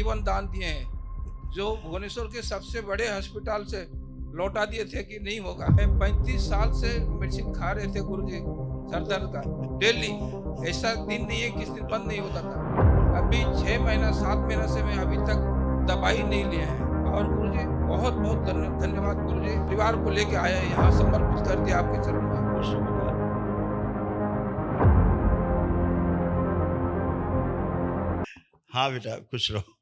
जीवन दान दिए हैं, जो भुवनेश्वर के सबसे बड़े अस्पताल से लौटा दिए थे कि नहीं होगा। मैं 35 साल से मेडिसिन खा रहे थे गुरुजी, सर दर्द का डेली। ऐसा दिन नहीं है किस दिन बंद नहीं होता था। अभी 6 महीना 7 महीना से मैं अभी तक दवाई नहीं लिए हैं। और गुरुजी बहुत बहुत धन्यवाद गुरुजी, परिवार को लेके आया यहाँ समर्पित कर दिया आपके चरण में। हाँ बेटा, खुश रहो,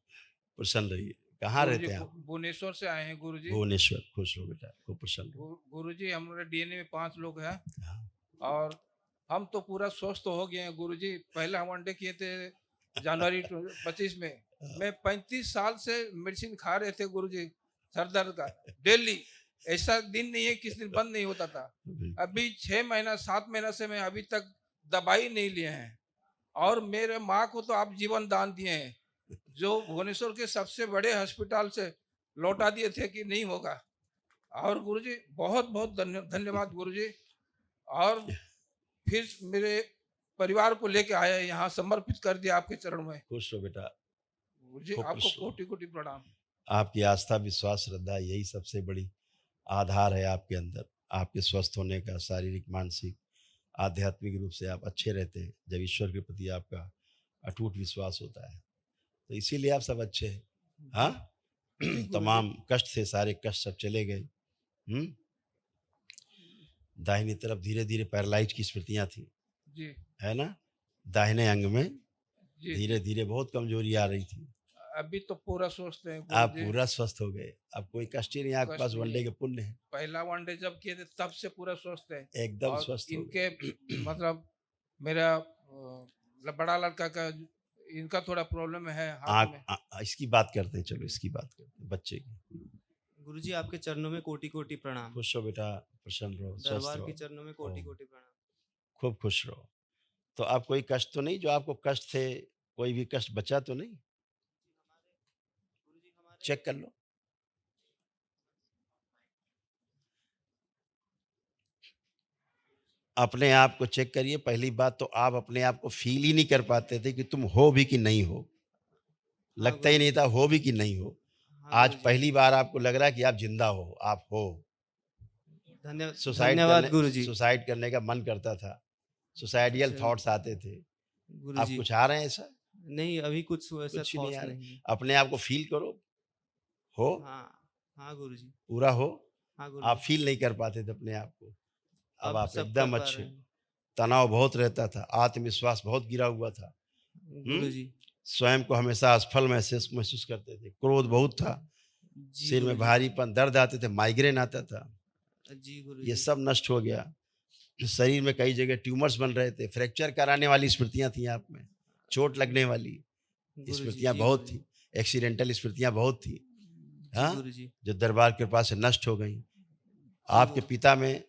प्रसन्न रहिए। कहाँ गुरुजी रहते हैं आप? भुवनेश्वर से आए हैं गुरुजी। भुवनेश्वर। खुश रहो बेटा, खूब प्रसन्न रहो। गुरुजी हमारे डीएनए में 5 लोग हैं हाँ। और हम तो पूरा स्वस्थ हो गए हैं गुरुजी। पहले हम वनडे किए थे जनवरी 25 में। मैं 35 साल से मेडिसिन खा रहे थे गुरुजी, सर दर्द का डेली। ऐसा दिन नहीं है किस दिन बंद नहीं होता था। अभी 6 महीना 7 महीना से मैं अभी तक दवाई नहीं लिए हैं। और मेरे माँ को तो आप जीवन दान दिए हैं, जो भुवनेश्वर के सबसे बड़े अस्पताल से लौटा दिए थे कि नहीं होगा। और गुरुजी बहुत बहुत धन्यवाद गुरुजी। और फिर मेरे परिवार को लेके आया यहाँ समर्पित कर दिया आपके चरण में। खुश रहो बेटा, गुरुजी खूब आपको खुश रहो। कोटि कोटि प्रणाम। आपकी आस्था, विश्वास, श्रद्धा यही सबसे बड़ी आधार है आपके अंदर। आपके स्वस्थ होने का शारीरिक, मानसिक, आध्यात्मिक रूप से आप अच्छे रहते हैं जब ईश्वर के प्रति आपका अटूट विश्वास होता है। तो इसीलिए आप सब अच्छे हैं। हाँ। तमाम कष्ट थे, सारे कष्ट सब चले गए। दाहिनी तरफ धीरे धीरे पैरालाइज की स्मृतियां थी, जी है ना? दाहिने अंग में जी धीरे धीरे बहुत कमजोरी आ रही थी। अभी तो पूरा स्वस्थ है आप गुरुजी। पूरा स्वस्थ हो गए, अब कोई कष्ट ही नहीं, आपके कष्ट पास नहीं वनडे है। के पुण्य है। पहला वनडे जब किए थे तब से पूरा स्वस्थ है। एकदम और स्वस्थ हो इनके गए। मतलब मेरा बड़ा लड़का का इनका थोड़ा प्रॉब्लम है हाथ में। इसकी बात करते हैं, चलो इसकी बात करते हैं, बच्चे की। गुरुजी आपके चरणों में कोटि कोटि प्रणाम। खुश हो बेटा, प्रसन्न रहो, स्वस्थ दरबार रहो। के चरणों में कोटि कोटि प्रणाम। खूब खुश रहो। तो आप कोई कष्ट तो नहीं, जो आपको कष्ट थे, कोई भी कष्ट बचा तो नहीं? गुरुजी हमारे चेक कर लो। अपने आप को चेक करिए। पहली बात तो आप अपने आप को फील ही नहीं कर पाते थे कि तुम हो भी कि नहीं हो। लगता ही नहीं था हो भी कि नहीं हो। आज पहली बार आपको लग रहा है कि आप जिंदा हो, आप हो। धन्यवाद गुरुजी। सुसाइड करने का मन करता था, सुसाइडियल अच्छा। थॉट्स आते थे। आप गुरुजी कुछ आ रहे हैं ऐसा? नहीं, अभी कुछ ऐसा कुछ ही नहीं थॉट्स आ रहे। नहीं है। अपने आप को फील करो, हो, हाँ हाँ गुरुजी। पूरा हो। हाँ आप गुरुजी। फील नहीं कर पाते थे अपने आप को, अब आप सब एकदम कर पा अच्छे। रहे हैं। तनाव बहुत रहता था, आत्मविश्वास बहुत गिरा हुआ था। गुरुजी स्वयं को हमेशा असफल महसूस करते थे, क्रोध बहुत था, जी सिर में गुरुजी। भारीपन, दर्द आते थे, माइग्रेन आता था। जी ये गुरुजी। सब नष्ट हो गया। शरीर में कई जगह ट्यूमर्स बन रहे थे, फ्रैक्चर कराने वाली स्मृतियां थी आप में, चोट लगने वाली गुरुजी स्मृतियां जी बहुत गुरुजी। थी, एक्सीडेंटल स्मृतियां बहुत थी। जी हाँ, गुरुजी। जो दरबार के पास से नष्ट हो गई। आपके पिता में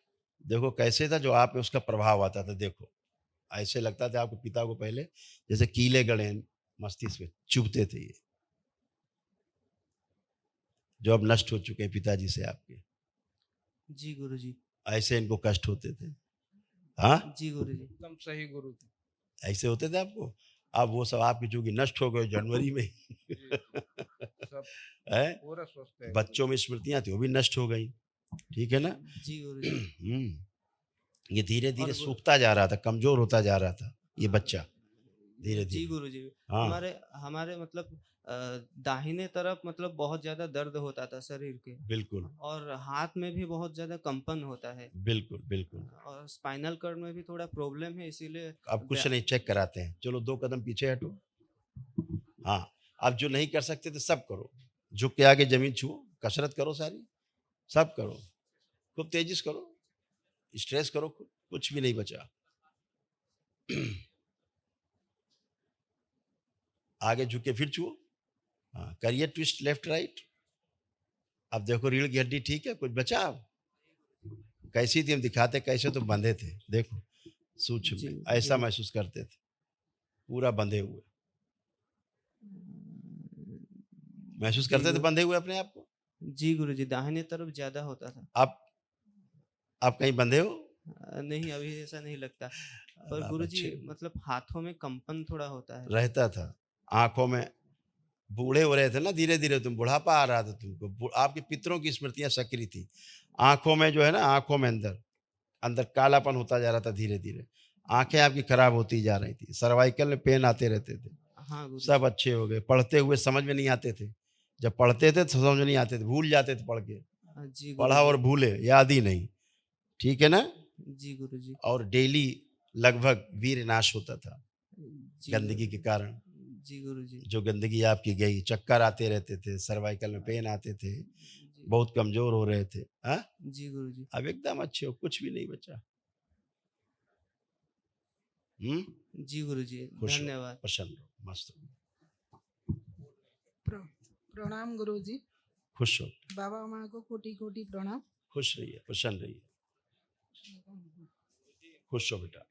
देखो कैसे था, जो आप में उसका प्रभाव आता था। देखो ऐसे लगता था आपके पिता को पहले जैसे कीले गड़े मस्तिष्क में चुभते थे, ये जो अब नष्ट हो चुके हैं पिताजी से आपके। जी गुरुजी। ऐसे इनको कष्ट होते थे। हाँ जी गुरुजी। एकदम सही गुरु जी। ऐसे होते थे आपको। अब वो सब आपके चूंकि नष्ट हो गए जनवरी में सब है, पूरा स्वस्थ है। बच्चों में स्मृतियां थी वो भी नष्ट हो गई। ठीक है ना? जी गुरुजी। ये धीरे धीरे और सूखता जा रहा था, कमजोर होता जा रहा था ये बच्चा, धीरे जी धीरे। गुरुजी। हाँ हमारे हमारे मतलब दाहिने तरफ मतलब बहुत ज्यादा दर्द होता था शरीर के, बिल्कुल और हाथ में भी बहुत ज्यादा कंपन होता है, बिल्कुल बिल्कुल। और स्पाइनल कॉर्ड में भी थोड़ा प्रॉब्लम है, इसीलिए अब कुछ नहीं, चेक कराते हैं। चलो 2 कदम पीछे हटो। हाँ, अब जो नहीं कर सकते थे सब करो, झुक के आगे जमीन छुओ, कसरत करो, सारी सब करो, खूब तेजी से करो, स्ट्रेस करो, कुछ भी नहीं बचा। आगे झुक के फिर छुओ। हाँ, करिए ट्विस्ट लेफ्ट राइट। अब देखो रीढ़ की हड्डी ठीक है, कुछ बचा? अब कैसी थी हम दिखाते, कैसे तो बंधे थे, देखो सूक्ष्म में ऐसा महसूस करते थे, पूरा बंधे हुए महसूस करते थे, बंधे हुए अपने आप को। जी गुरुजी, दाहिने तरफ ज्यादा होता था। आप कहीं बंधे हो? नहीं, अभी ऐसा नहीं लगता, पर गुरुजी मतलब हाथों में कंपन थोड़ा होता है, रहता था, आंखों में बूढ़े हो रहे थे ना धीरे धीरे, तुम बुढ़ापा आ रहा था तुमको, आपके पितरों की स्मृतियां सक्रिय थी। आंखों में जो है ना, आंखों में अंदर अंदर कालापन होता जा रहा था धीरे धीरे, आंखें आपकी खराब होती जा रही थी, सर्वाइकल में पेन आते रहते थे। हाँ गुरुजी। सब अच्छे हो गए, पढ़ते हुए समझ में नहीं आते थे, जब पढ़ते थे तो समझ में नहीं आते थे, भूल जाते थे पढ़ के, जी पढ़ा और गुरुजी। भूले, याद ही नहीं। ठीक है ना। जी गुरुजी। और डेली लगभग वीर नाश होता था जी गंदगी के कारण। जी गुरुजी। जो गंदगी आपकी गई, चक्कर आते रहते थे, सर्वाइकल में पेन आते थे, जी बहुत कमजोर हो रहे थे। हाँ, जी गुरुजी। अब एकदम अच्छे हो, कुछ भी नहीं बचा। जी गुरुजी, खुश हो, धन्यवाद। प्रसन्न हो, मस्त हो, प्र- प्रणाम गुरुजी। खुश हो, बाबा माँ को कोटि कोटि प्रणाम। खुश रहिए, प्रसन्न रहिए, खुश हो बेटा।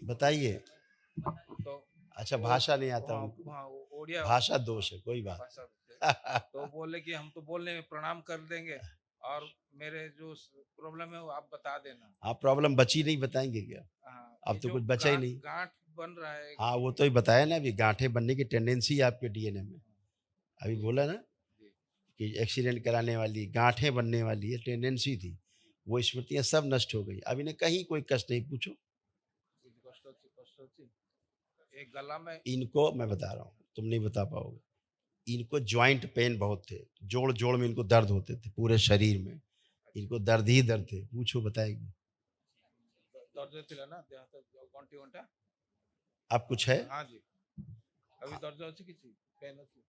बताइए। तो अच्छा, वो भाषा नहीं आता वहाँ उनको, वहाँ वो ओडिया भाषा दोष है, कोई बात। भाषा तो बोले कि हम तो बोलने में प्रणाम कर देंगे, और मेरे जो प्रॉब्लम है वो आप बता देना। आप प्रॉब्लम बची नहीं, बताएंगे क्या? हाँ, अब ये तो जो कुछ बचा ही गांठ नहीं। गांठ बन रहा है। हाँ, वो तो ही बताया ना, अभी गांठें बनने की टेंडेंसी है आपके डीएनए में। अभी बोला ना जी। कि एक्सीडेंट कराने वाली, गांठें बनने वाली है, टेंडेंसी थी, वो स्मृतियां सब नष्ट हो गई। अभी ने कहीं कोई कष्ट नहीं, पूछो कष्ट होती एक गला में। इनको। मैं बता रहा हूँ, तुम नहीं बता पाओगे। इनको ज्वाइंट पेन बहुत थे, जोड़ जोड़ में इनको दर्द होते थे, पूरे शरीर में इनको दर्द ही दर्द थे। पूछो, बताएगी। दर्द थिला ना देह हाथ गंटी गंटा। अब कुछ है? हाँ जी, अभी दर्द अच्छी किसी पेन अच्छी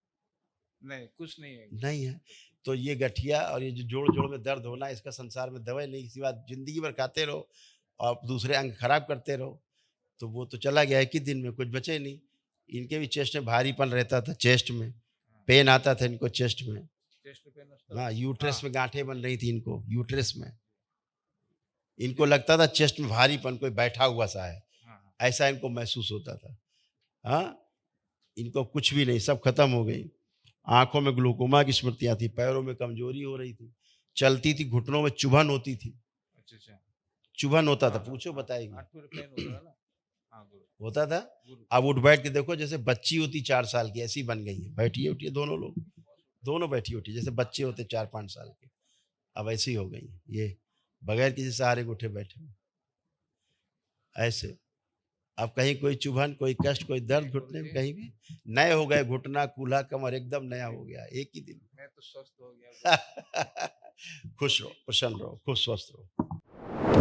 नहीं, कुछ नहीं है। नहीं है। तो ये गठिया और ये जो जोड़ जोड़ में दर्द होना, इसका संसार में दवाई नहीं, इसी बात जिंदगी भर खाते रहो और दूसरे अंग खराब करते रहो, तो वो तो चला गया एक ही दिन में, कुछ बचे नहीं। इनके भी चेस्ट में भारीपन रहता था, चेस्ट में पेन आता था इनको, चेस्ट में। चेस्ट पेन हाँ, यूट्रस हाँ। में गांठें बन रही थी इनको, यूट्रस में। इनको लगता था चेस्ट में भारीपन, कोई बैठा हुआ सा है, हाँ, ऐसा इनको महसूस होता था। हाँ, इनको कुछ भी नहीं, सब खत्म हो गई। आंखों में ग्लूकोमा की स्मृतियां थी, पैरों में कमजोरी हो रही थी, चलती थी घुटनों में चुभन होती थी, अच्छा अच्छा। चुभन होता था। हाँ, पूछो, हाँ, बताएगी। आंखों में पेन होता है ना। हाँ गुरु होता था। गुरु। अब उठ बैठ के देखो, जैसे बच्ची होती 4 साल की, ऐसी बन गई है, बैठिए उठिए दोनों लोग, दोनों बैठी उठी जैसे बच्चे होते 4-5 साल के, अब ऐसी हो गई ये, बगैर किसी सहारे के उठे बैठे ऐसे। अब कहीं कोई चुभन, कोई कष्ट, कोई दर्द घुटने में, कहीं भी नए हो गए, घुटना कूल्हा कमर एकदम नया हो गया एक ही दिन। मैं तो स्वस्थ हो गया। खुश रहो, प्रसन्न रहो, खुश स्वस्थ रहो।